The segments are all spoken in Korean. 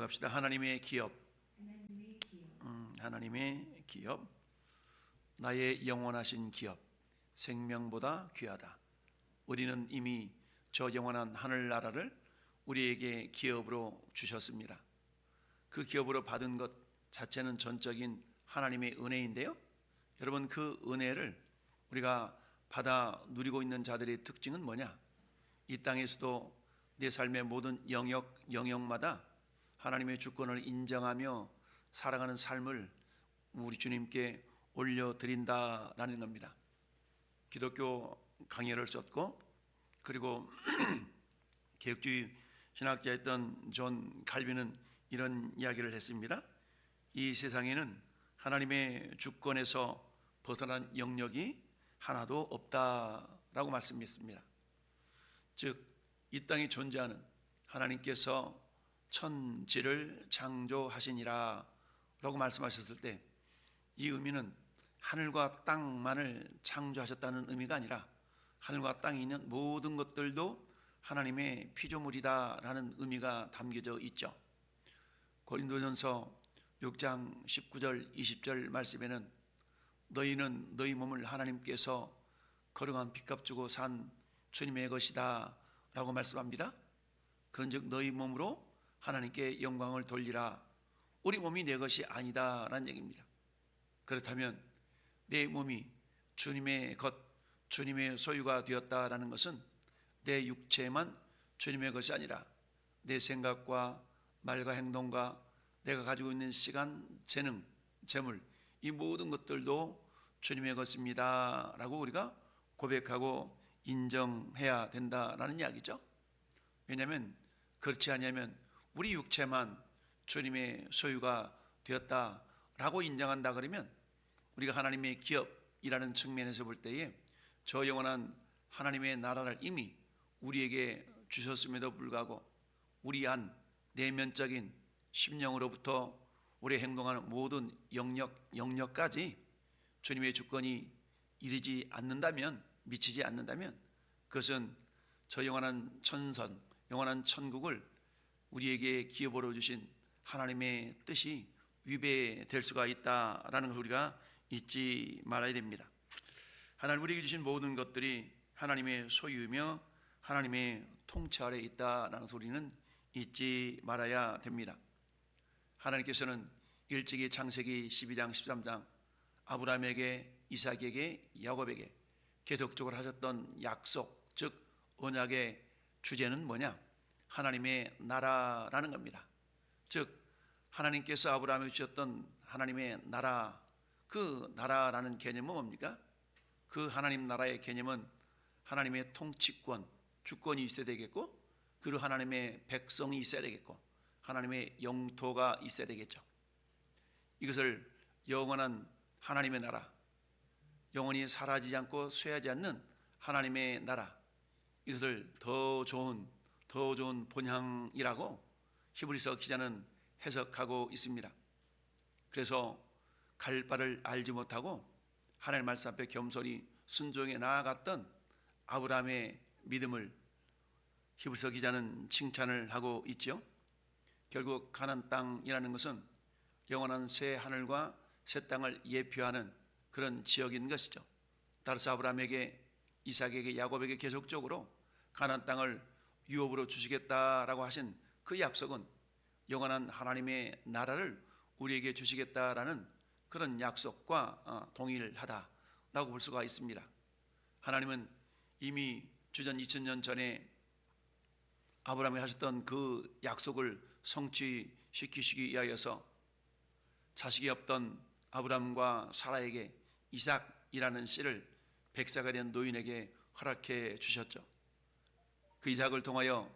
합시다. 하나님의 기업. 하나님의 기업. 하나님의 기업. 나의 영원하신 기업. 생명보다 귀하다. 우리는 이미 저 영원한 하늘나라를 우리에게 기업으로 주셨습니다. 그 기업으로 받은 것 자체는 전적인 하나님의 은혜인데요, 여러분, 그 은혜를 우리가 받아 누리고 있는 자들의 특징은 뭐냐? 이 땅에서도 내 삶의 모든 영역마다 하나님의 주권을 인정하며 살아가는 삶을 우리 주님께 올려드린다라는 겁니다. 기독교 강해를 썼고, 그리고 개혁주의 신학자였던 존 칼빈은 이런 이야기를 했습니다. 이 세상에는 하나님의 주권에서 벗어난 영역이 하나도 없다라고 말씀했습니다. 즉, 이 땅에 존재하는 하나님께서 천지를 창조하시니라 라고 말씀하셨을 때, 이 의미는 하늘과 땅만을 창조하셨다는 의미가 아니라 하늘과 땅에 있는 모든 것들도 하나님의 피조물이다 라는 의미가 담겨져 있죠. 고린도전서 6장 19절 20절 말씀에는 너희는 너희 몸을 하나님께서 거룩한 핏값 주고 산 주님의 것이다 라고 말씀합니다. 그런즉 너희 몸으로 하나님께 영광을 돌리라. 우리 몸이 내 것이 아니다 라는 얘기입니다. 그렇다면 내 몸이 주님의 것, 주님의 소유가 되었다라는 것은 내 육체만 주님의 것이 아니라 내 생각과 말과 행동과 내가 가지고 있는 시간, 재능, 재물, 이 모든 것들도 주님의 것입니다 라고 우리가 고백하고 인정해야 된다라는 이야기죠. 왜냐하면 그렇지 않으면 우리 육체만 주님의 소유가 되었다라고 인정한다 그러면 우리가 하나님의 기업이라는 측면에서 볼 때에 저 영원한 하나님의 나라를 이미 우리에게 주셨음에도 불구하고 우리 안 내면적인 심령으로부터 우리 행동하는 모든 영역까지 주님의 주권이 이르지 않는다면, 미치지 않는다면 그것은 저 영원한 천선, 영원한 천국을 우리에게 기업으로 주신 하나님의 뜻이 위배될 수가 있다라는 걸 우리가 잊지 말아야 됩니다. 하나님 우리에게 주신 모든 것들이 하나님의 소유이며 하나님의 통치 아래에 있다라는 소리는 잊지 말아야 됩니다. 하나님께서는 일찍이 창세기 12장 13장 아브라함에게, 이삭에게, 야곱에게 계속적으로 하셨던 약속, 즉 언약의 주제는 뭐냐? 하나님의 나라라는 겁니다. 즉 하나님께서 아브라함에게 주셨던 하나님의 나라, 그 나라라는 개념은 뭡니까? 그 하나님 나라의 개념은 하나님의 통치권, 주권이 있어야 되겠고, 그리고 하나님의 백성이 있어야 되겠고, 하나님의 영토가 있어야 되겠죠. 이것을 영원한 하나님의 나라, 영원히 사라지지 않고 쇠하지 않는 하나님의 나라, 이것을 더 좋은 본향이라고 히브리서 기자는 해석하고 있습니다. 그래서 갈 바를 알지 못하고 하나님 말씀 앞에 겸손히 순종해 나아갔던 아브라함의 믿음을 히브리서 기자는 칭찬을 하고 있죠. 결국 가나안 땅이라는 것은 영원한 새 하늘과 새 땅을 예표하는 그런 지역인 것이죠. 따라서 아브라함에게, 이삭에게, 야곱에게 계속적으로 가나안 땅을 유업으로 주시겠다라고 하신 그 약속은 영원한 하나님의 나라를 우리에게 주시겠다라는 그런 약속과 동일하다라고 볼 수가 있습니다. 하나님은 이미 주전 2000년 전에 아브라함이 하셨던 그 약속을 성취시키시기 위하여서 자식이 없던 아브라함과 사라에게 이삭이라는 씨를 백사가 된 노인에게 허락해 주셨죠. 그 이삭을 통하여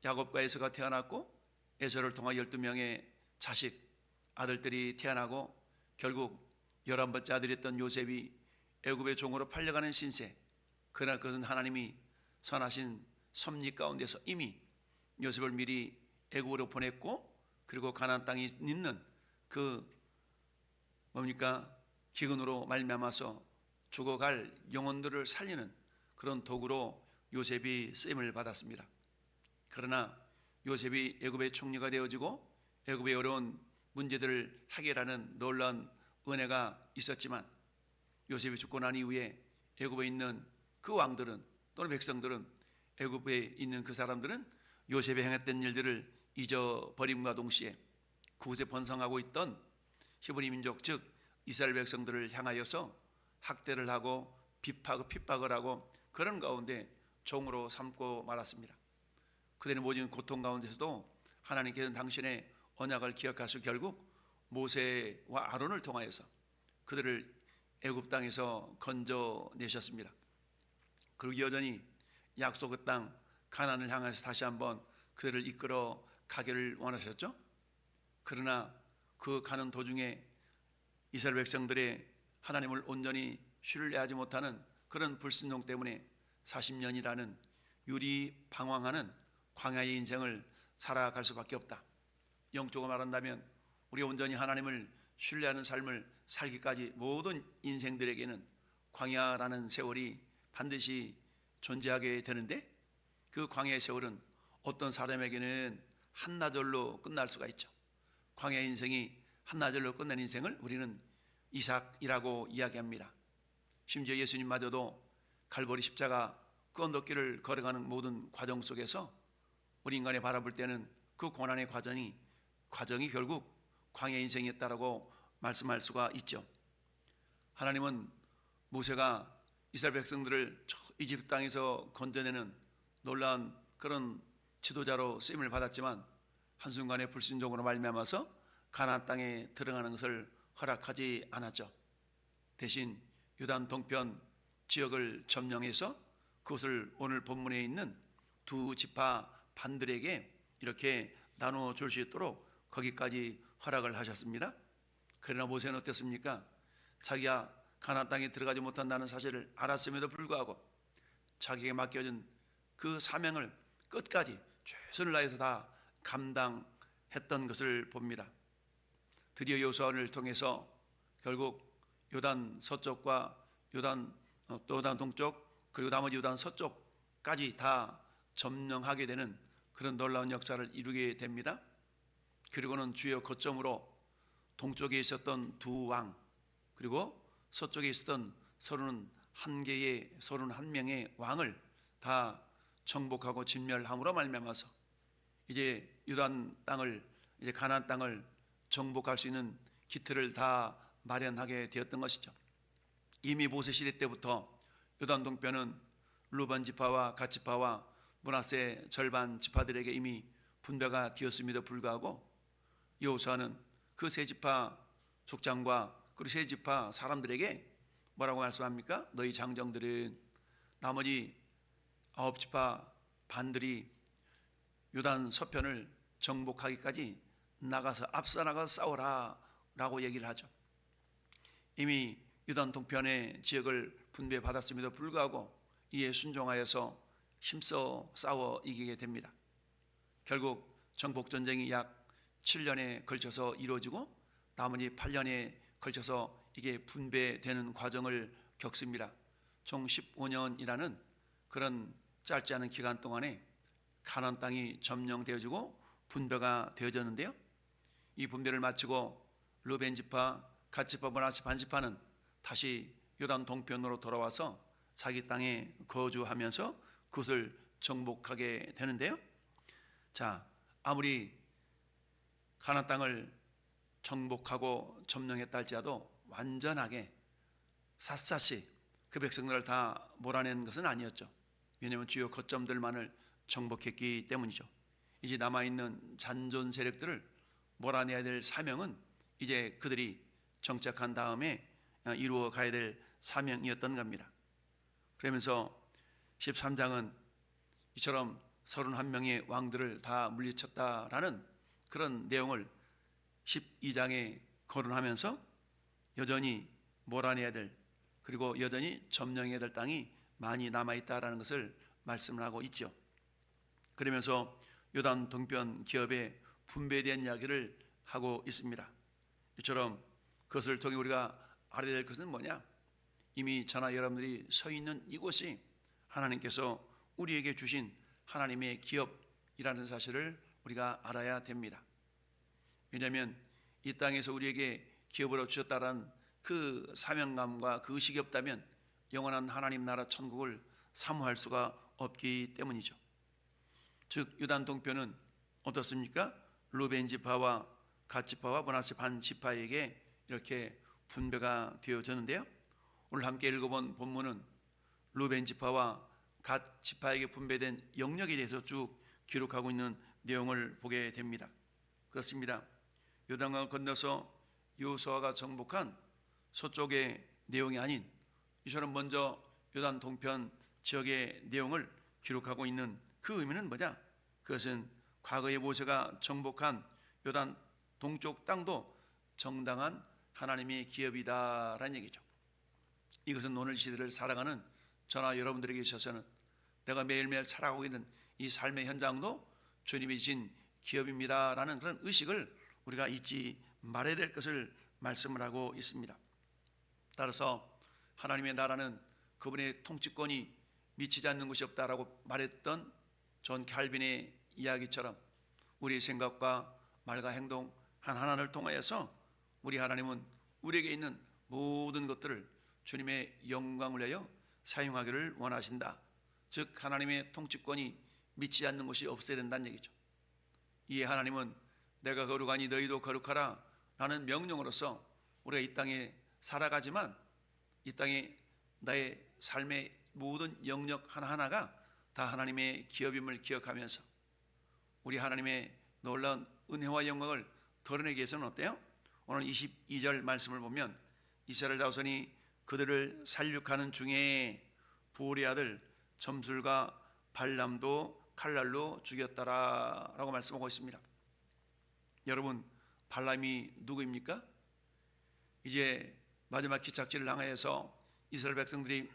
야곱과 에서가 태어났고, 에서를 통하여 12명의 자식, 아들들이 태어나고, 결국 11번째 아들이었던 요셉이 애굽의 종으로 팔려가는 신세. 그러나 그것은 하나님이 선하신 섭리 가운데서 이미 요셉을 미리 애굽으로 보냈고, 그리고 가나안 땅에 있는 그 기근으로 말미암아서 죽어갈 영혼들을 살리는 그런 도구로 요셉이 쓰임을 받았습니다. 그러나 요셉이 애굽의 총리가 되어지고 애굽의 어려운 문제들을 해결하는 놀라운 은혜가 있었지만 요셉이 죽고 난 이후에 애굽에 있는 그 왕들은 또는 백성들은 애굽에 있는 그 사람들은 요셉이 행했던 일들을 잊어버림과 동시에 그곳에 번성하고 있던 히브리 민족 즉 이스라엘 백성들을 향하여서 학대를 하고 핍박을 하고 그런 가운데 종으로 삼고 말았습니다. 그들의 모든 고통 가운데서도 하나님께서는 당신의 언약을 기억하시고 결국 모세와 아론을 통하여서 그들을 애굽 땅에서 건져내셨습니다. 그리고 여전히 약속의 땅 가나안을 향해서 다시 한번 그들을 이끌어 가기를 원하셨죠. 그러나 그 가는 도중에 이스라엘 백성들의 하나님을 온전히 신뢰하지 못하는 그런 불순종 때문에 40년이라는 유리방황하는 광야의 인생을 살아갈 수밖에 없다. 영적으로 말한다면 우리가 온전히 하나님을 신뢰하는 삶을 살기까지 모든 인생들에게는 광야라는 세월이 반드시 존재하게 되는데 그 광야의 세월은 어떤 사람에게는 한나절로 끝날 수가 있죠. 광야 인생이 한나절로 끝난 인생을 우리는 이삭이라고 이야기합니다. 심지어 예수님마저도 갈보리 십자가 그 언덕길을 걸어가는 모든 과정 속에서 우리 인간이 바라볼 때는 그 고난의 과정이 결국 광야 인생이었다라고 말씀할 수가 있죠. 하나님은 모세가 이스라엘 백성들을 이집트 땅에서 건져내는 놀라운 그런 지도자로 쓰임을 받았지만 한순간의 불순종으로 말미암아서 가나안 땅에 들어가는 것을 허락하지 않았죠. 대신 요단 동편 지역을 점령해서 그것을 오늘 본문에 있는 두 지파 반들에게 이렇게 나누어 줄 수 있도록 거기까지 허락을 하셨습니다. 그러나 모세는 어땠습니까? 자기가 가나안 땅에 들어가지 못한다는 사실을 알았음에도 불구하고 자기에게 맡겨진 그 사명을 끝까지 최선을 다해서 다 감당했던 것을 봅니다. 드디어 여호수아를 통해서 결국 요단 서쪽과 요단 동쪽 그리고 나머지 요단 서쪽까지 다 점령하게 되는 그런 놀라운 역사를 이루게 됩니다. 그리고는 주요 거점으로 동쪽에 있었던 두 왕 그리고 서쪽에 있었던 31명의 왕을 다 정복하고 진멸함으로 말미암아서 이제 요단 땅을 이제 가나안 땅을 정복할 수 있는 기틀을 다 마련하게 되었던 것이죠. 이미 모세 시대 때부터 요단 동편은 루벤 지파와 갓 지파와 므낫세 절반 지파들에게 이미 분배가 되었음에도 불구하고 여호수아는 그 세 지파 족장과 그리고 세 지파 사람들에게 뭐라고 말씀합니까? 너희 장정들은 나머지 9지파 반들이 요단 서편을 정복하기까지 나가서 앞서 나가서 싸우라 라고 얘기를 하죠. 이미 요단 동편의 지역을 분배받았음에도 불구하고 이에 순종하여서 힘써 싸워 이기게 됩니다. 결국 정복전쟁이 약 7년에 걸쳐서 이루어지고 나머지 8년에 걸쳐서 이게 분배되는 과정을 겪습니다. 총 15년이라는 그런 짧지 않은 기간 동안에 가나안 땅이 점령되어지고 분배가 되어졌는데요. 이 분배를 마치고 르벤 지파, 갓 지파, 므낫세 반 지파는 다시 요단 동편으로 돌아와서 자기 땅에 거주하면서 그것을 정복하게 되는데요. 자, 아무리 가나안 땅을 정복하고 점령했다 할지라도 완전하게 샅샅이 그 백성들을 다 몰아낸 것은 아니었죠. 왜냐하면 주요 거점들만을 정복했기 때문이죠. 이제 남아있는 잔존 세력들을 몰아내야 될 사명은 이제 그들이 정착한 다음에 이루어 가야 될 사명이었던 겁니다. 그러면서 13장은 이처럼 31명의 왕들을 다 물리쳤다라는 그런 내용을 12장에 거론하면서 여전히 몰아내야 될 그리고 여전히 점령해야 될 땅이 많이 남아있다라는 것을 말씀을 하고 있죠. 그러면서 요단 동편 기업의 분배에 대한 이야기를 하고 있습니다. 이처럼 그것을 통해 우리가 알아야 될 것은 뭐냐? 이미 저나 여러분들이 서 있는 이곳이 하나님께서 우리에게 주신 하나님의 기업이라는 사실을 우리가 알아야 됩니다. 왜냐하면 이 땅에서 우리에게 기업으로 주셨다라는 그 사명감과 그 의식이 없다면 영원한 하나님 나라 천국을 사모할 수가 없기 때문이죠. 즉 요단 동편은 어떻습니까? 루벤 지파와 갓 지파와 므낫세 반 지파에게 이렇게 분배가 되어졌는데요. 오늘 함께 읽어본 본문은 루벤 지파와 갓 지파에게 분배된 영역에 대해서 쭉 기록하고 있는 내용을 보게 됩니다. 그렇습니다. 요단강을 건너서 여호수아가 정복한 서쪽의 내용이 아닌 이처럼 먼저 요단 동편 지역의 내용을 기록하고 있는 그 의미는 뭐냐? 그것은 과거에 모세가 정복한 요단 동쪽 땅도 정당한 하나님의 기업이다라는 얘기죠. 이것은 오늘 시대를 살아가는 저나 여러분들에게 있어서는 내가 매일매일 살아가고 있는 이 삶의 현장도 주님이 주신 기업입니다라는 그런 의식을 우리가 잊지 말아야 될 것을 말씀을 하고 있습니다. 따라서 하나님의 나라는 그분의 통치권이 미치지 않는 것이 없다라고 말했던 존 칼빈의 이야기처럼 우리의 생각과 말과 행동 하나하나를 통하여서 우리 하나님은 우리에게 있는 모든 것들을 주님의 영광을 위하여 사용하기를 원하신다. 즉 하나님의 통치권이 미치지 않는 것이 없어야 된다는 얘기죠. 이에 하나님은 내가 거룩하니 너희도 거룩하라 라는 명령으로서 우리가 이 땅에 살아가지만 이 땅에 나의 삶의 모든 영역 하나하나가 다 하나님의 기업임을 기억하면서 우리 하나님의 놀라운 은혜와 영광을 드러내기 위해서는 어때요? 오늘 22절 말씀을 보면 이스라엘 자손이 그들을 살육하는 중에 부올의 아들 점술과 발람도 칼날로 죽였다라 라고 말씀하고 있습니다. 여러분 발람이 누구입니까? 이제 마지막 기착지를 향하여서 이스라엘 백성들이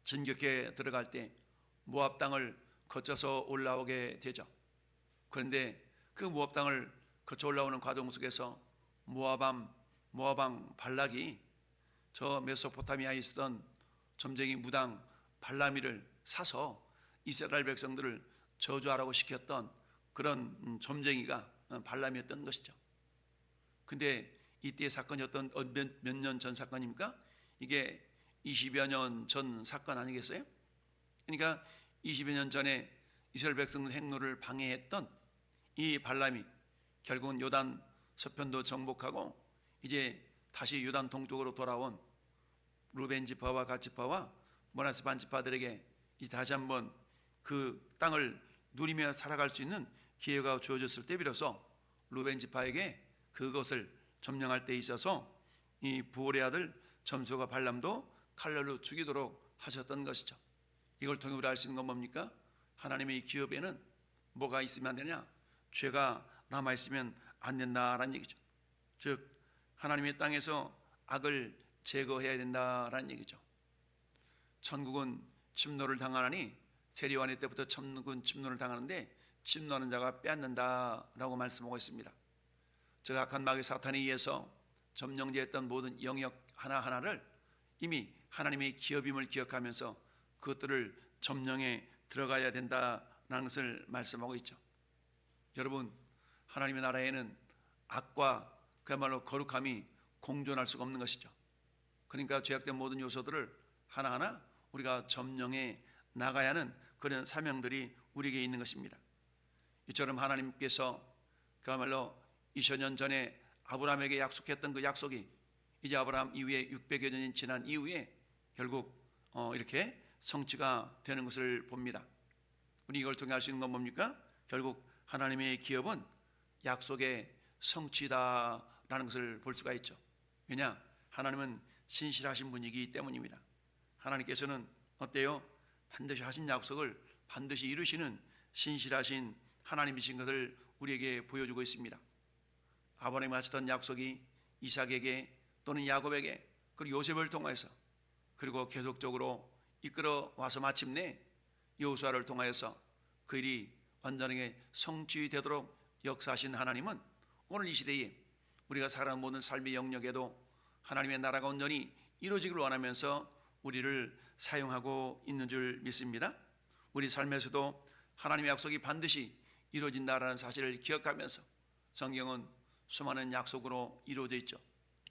진격해 들어갈 때 모압 땅을 거쳐서 올라오게 되죠. 그런데 그 모압 땅을 거쳐 올라오는 과정 속에서 모압왕 발락이 저 메소포타미아에 있었던 점쟁이 무당 발라미를 사서 이스라엘 백성들을 저주하라고 시켰던 그런 점쟁이가 발람이었던 것이죠. 근데 이때의 사건이 몇 년 전 사건입니까? 이게 20여 년 전 사건 아니겠어요? 그러니까 20여 년 전에 이스라엘 백성들 행로를 방해했던 이 발람이 결국은 요단 서편도 정복하고 이제 다시 요단 동쪽으로 돌아온 루벤 지파와 갓 지파와 므낫세 반 지파들에게 다시 한번 그 땅을 누리며 살아갈 수 있는 기회가 주어졌을 때 비로소 루벤 지파에게 그것을 점령할 때 있어서 이 부올의 아들 점수가 발람도 칼날로 죽이도록 하셨던 것이죠. 이걸 통해 우리가 알 수 있는 건 뭡니까? 하나님의 기업에는 뭐가 있으면 안 되냐? 죄가 남아있으면 안 된다라는 얘기죠. 즉 하나님의 땅에서 악을 제거해야 된다라는 얘기죠. 천국은 침노를 당하나니 세리완의 때부터 천국은 침노를 당하는데 침노하는 자가 빼앗는다라고 말씀하고 있습니다. 즉 악한 마귀 사탄에 의해서 점령되었던 모든 영역 하나하나를 이미 하나님의 기업임을 기억하면서 그것들을 점령해 들어가야 된다는 것을 말씀하고 있죠. 여러분 하나님의 나라에는 악과 그야말로 거룩함이 공존할 수가 없는 것이죠. 그러니까 죄악된 모든 요소들을 하나하나 우리가 점령해 나가야 하는 그런 사명들이 우리에게 있는 것입니다. 이처럼 하나님께서 그야말로 2000년 전에 아브라함에게 약속했던 그 약속이 이제 아브라함 이후에 600여 년이 지난 이후에 결국 이렇게 성취가 되는 것을 봅니다. 우리 이걸 통해 알 수 있는 건 뭡니까? 결국 하나님의 기업은 약속의 성취다라는 것을 볼 수가 있죠. 왜냐? 하나님은 신실하신 분이기 때문입니다. 하나님께서는 어때요? 반드시 하신 약속을 반드시 이루시는 신실하신 하나님이신 것을 우리에게 보여주고 있습니다. 아브라함이 하셨던 약속이 이삭에게 또는 야곱에게 그리고 요셉을 통해서 그리고 계속적으로 이끌어 와서 마침내 여호수아를 통하여서 그 일이 완전하게 성취되도록 역사하신 하나님은 오늘 이 시대에 우리가 살아가는 모든 삶의 영역에도 하나님의 나라가 온전히 이루어지기를 원하면서 우리를 사용하고 있는 줄 믿습니다. 우리 삶에서도 하나님의 약속이 반드시 이루어진다라는 사실을 기억하면서 성경은 수많은 약속으로 이루어져 있죠.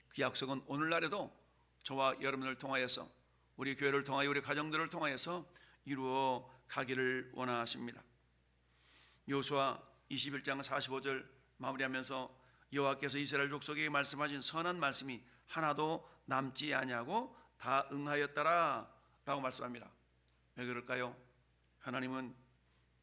그 약속은 오늘날에도 저와 여러분을 통하여서, 우리 교회를 통하여, 우리 가정들을 통하여서 이루어 가기를 원하십니다. 여호수아 21장 45절 마무리하면서 여호와께서 이스라엘 족속에게 말씀하신 선한 말씀이 하나도 남지 아니하고 다 응하였더라 라고 말씀합니다. 왜 그럴까요? 하나님은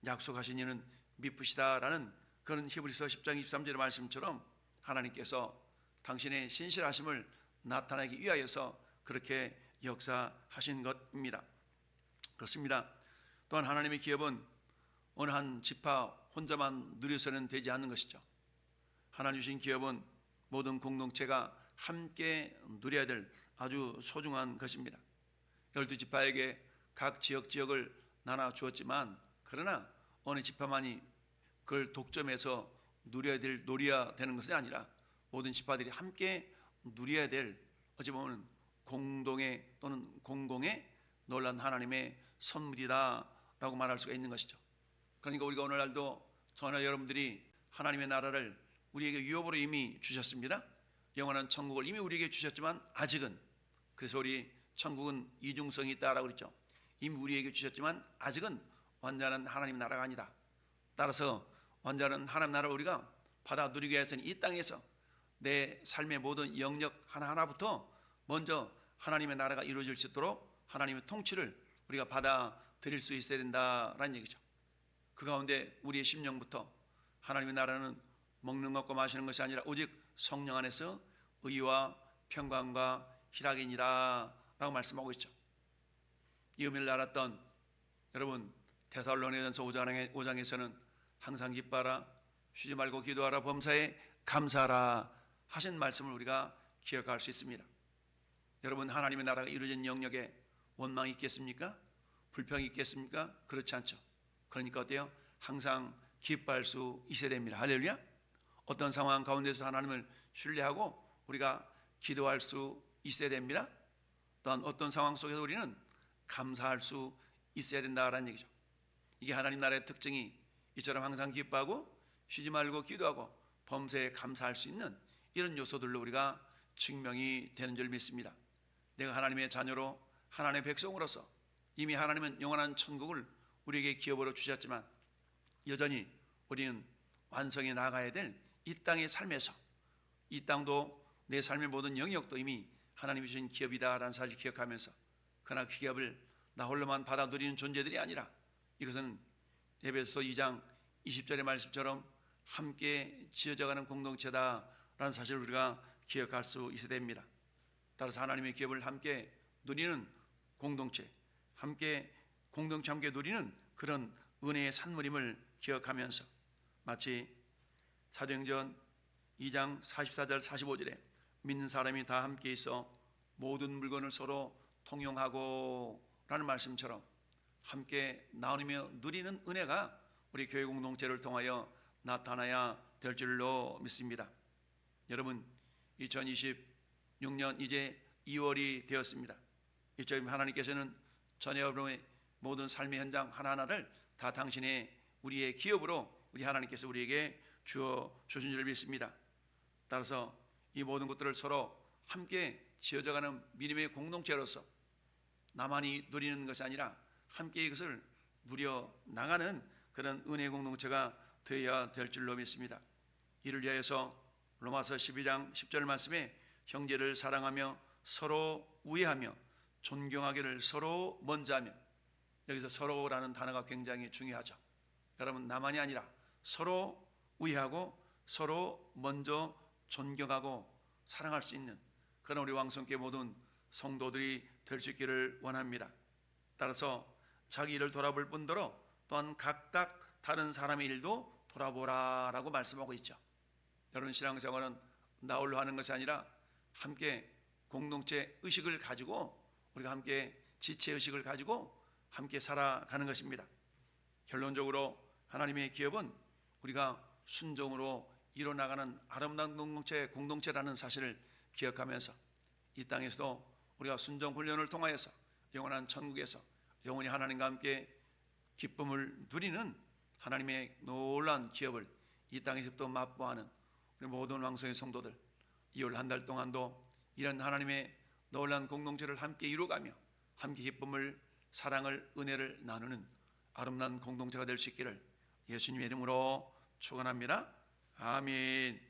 약속하신 이는 미쁘시다라는 그런 히브리서 10장 23절의 말씀처럼 하나님께서 당신의 신실하심을 나타내기 위하여서 그렇게 역사하신 것입니다. 그렇습니다. 또한 하나님의 기업은 어느 한 지파 혼자만 누려서는 되지 않는 것이죠. 하나님 주신 기업은 모든 공동체가 함께 누려야 될 아주 소중한 것입니다. 12지파에게 각 지역을 나눠 주었지만, 그러나 어느 지파만이 그걸 독점해서 누려야 되는 것이 아니라 모든 지파들이 함께 누려야 될, 어찌 보면 공동의 또는 공공의 놀라운 하나님의 선물이다라고 말할 수가 있는 것이죠. 그러니까 우리가 오늘날도 저나 여러분들이 하나님의 나라를 우리에게 유업으로 이미 주셨습니다. 영원한 천국을 이미 우리에게 주셨지만 아직은, 그래서 우리 천국은 이중성이 있다라고 그랬죠. 이미 우리에게 주셨지만 아직은 완전한 하나님 나라가 아니다. 따라서 완전한 하나님 나라를 우리가 받아 누리기 위해서는 이 땅에서 내 삶의 모든 영역 하나하나부터 먼저 하나님의 나라가 이루어질 수 있도록 하나님의 통치를 우리가 받아들일 수 있어야 된다라는 얘기죠. 그 가운데 우리의 심령부터 하나님의 나라는 먹는 것과 마시는 것이 아니라 오직 성령 안에서 의와 평강과 희락이니라 라고 말씀하고 있죠. 이 의미를 알았던 여러분, 데살로니가전서 5장에서는 항상 기뻐하라, 쉬지 말고 기도하라, 범사에 감사하라 하신 말씀을 우리가 기억할 수 있습니다. 여러분, 하나님의 나라가 이루어진 영역에 원망이 있겠습니까? 불평이 있겠습니까? 그렇지 않죠. 그러니까 어때요? 항상 기뻐할 수 있어야 됩니다. 할렐루야. 어떤 상황 가운데서 하나님을 신뢰하고 우리가 기도할 수 있어야 됩니다. 또한 어떤 상황 속에서 우리는 감사할 수 있어야 된다라는 얘기죠. 이게 하나님 나라의 특징이 이처럼 항상 기뻐하고 쉬지 말고 기도하고 범사에 감사할 수 있는 이런 요소들로 우리가 증명이 되는 줄 믿습니다. 내가 하나님의 자녀로 하나님의 백성으로서 이미 하나님은 영원한 천국을 우리에게 기업으로 주셨지만 여전히 우리는 완성해 나가야 될 이 땅의 삶에서, 이 땅도 내 삶의 모든 영역도 이미 하나님이 주신 기업이다라는 사실을 기억하면서, 그러나 그 기업을 나 홀로만 받아 누리는 존재들이 아니라 이것은 에베소서 2장 20절의 말씀처럼 함께 지어져가는 공동체다라는 사실을 우리가 기억할 수 있어야 됩니다. 따라서 하나님의 기업을 함께 누리는 공동체, 함께 누리는 그런 은혜의 산물임을 기억하면서, 마치 사도행전 2장 44절 45절에 믿는 사람이 다 함께 있어 모든 물건을 서로 통용하고 라는 말씀처럼 함께 나누며 누리는 은혜가 우리 교회 공동체를 통하여 나타나야 될 줄로 믿습니다. 여러분, 2026년 이제 2월이 되었습니다. 이처럼 하나님께서는 전혀 여러분의 모든 삶의 현장 하나하나를 다 당신의 우리의 기업으로 우리 하나님께서 우리에게 주어 주신 줄 믿습니다. 따라서 이 모든 것들을 서로 함께 지어져가는 믿음의 공동체로서 나만이 누리는 것이 아니라 함께 이것을 누려 나가는 그런 은혜의 공동체가 되어야 될 줄로 믿습니다. 이를 위하여서 로마서 12장 10절 말씀에 형제를 사랑하며 서로 우애하며 존경하기를 서로 먼저 하며, 여기서 서로라는 단어가 굉장히 중요하죠. 여러분, 나만이 아니라 서로 우애하고 서로 먼저 존경하고 사랑할 수 있는 그런 우리 왕성교회 모든 성도들이 될 수 있기를 원합니다. 따라서 자기 일을 돌아볼 뿐더러 또한 각각 다른 사람의 일도 돌아보라라고 말씀하고 있죠. 여러분, 신앙생활은 나 홀로 하는 것이 아니라 함께 공동체 의식을 가지고 우리가 함께 지체의식을 가지고 함께 살아가는 것입니다. 결론적으로 하나님의 기업은 우리가 순종으로 이뤄나가는 아름다운 공동체라는 사실을 기억하면서 이 땅에서도 우리가 순종 훈련을 통하여서 영원한 천국에서 영원히 하나님과 함께 기쁨을 누리는 하나님의 놀라운 기업을 이 땅에서도 맛보아하는 우리 모든 왕성의 성도들 2월 한 달 동안도 이런 하나님의 놀라운 공동체를 함께 이루어가며 함께 기쁨을, 사랑을, 은혜를 나누는 아름다운 공동체가 될 수 있기를 예수님의 이름으로 축원합니다. 아멘.